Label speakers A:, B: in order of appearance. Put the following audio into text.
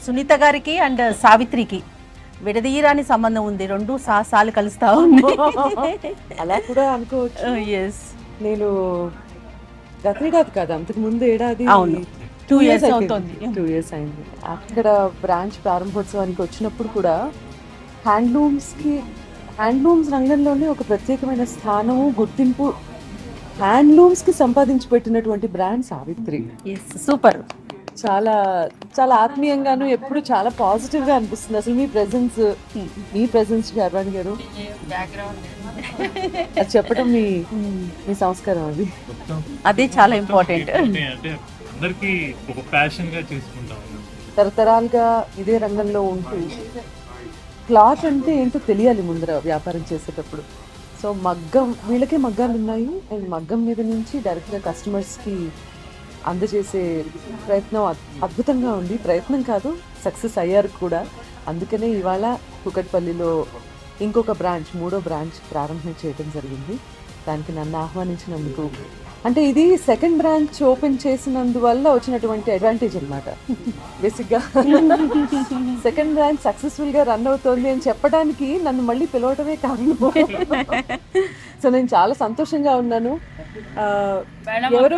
A: సునీత గారికి అండ్ సావిత్రికి విడదీయరాని సంబంధం ఉంది. రెండు సాహసాలు కలుస్తా ఉంది.
B: అలా కూడా అనుకోవచ్చు.
A: ఎస్,
B: నేను గతేడాది కాదు, అంతకు ముందు ఏడాది
A: అవును. 2 years అవుతుంది.
B: 2 years అయింది. అక్కడ బ్రాంచ్ ప్రారంభోత్సవానికి వచ్చినప్పుడు కూడా హ్యాండ్లూమ్స్ రంగంలోనే ఒక ప్రత్యేకమైన స్థానము, గుర్తింపు హ్యాండ్లూమ్స్కి సంపాదించి పెట్టినటువంటి బ్రాండ్ సావిత్రి.
A: Yes, super.
B: చాలా చాలా ఆత్మీయంగాను ఎప్పుడు చాలా పాజిటివ్గా అనిపిస్తుంది. అసలు మీ ప్రెజెన్స్ శర్వాణి గారు అది చెప్పడం మీ సంస్కారం.
A: అదే చాలా ఇంపార్టెంట్.
C: అందరికి ఒక ప్యాషన్ గా చేసుకుంటాం.
B: తరతరాలుగా ఇదే రంగంలో ఉంటూ క్లాత్ అంటే ఏంటో తెలియాలి ముందర వ్యాపారం చేసేటప్పుడు. సో వీళ్ళకే మగ్గాలు ఉన్నాయి. అండ్ మగ్గం మీద నుంచి డైరెక్ట్గా కస్టమర్స్కి అందజేసే ప్రయత్నం అద్భుతంగా ఉంది. ప్రయత్నం కాదు, సక్సెస్ అయ్యారు కూడా. అందుకనే ఇవాళ కూకట్పల్లిలో ఇంకొక బ్రాంచ్, 3వ బ్రాంచ్ ప్రారంభం చేయడం జరిగింది. దానికి నన్ను ఆహ్వానించినందుకు, అంటే ఇది సెకండ్ బ్రాంచ్ ఓపెన్ చేసినందువల్ల వచ్చినటువంటి అడ్వాంటేజ్ అనమాట. బేసిక్గా సెకండ్ బ్రాంచ్ సక్సెస్ఫుల్గా రన్ అవుతోంది అని చెప్పడానికి నన్ను మళ్ళీ పిలవటమే కారణం. సో నేను చాలా సంతోషంగా ఉన్నాను. ఎవరో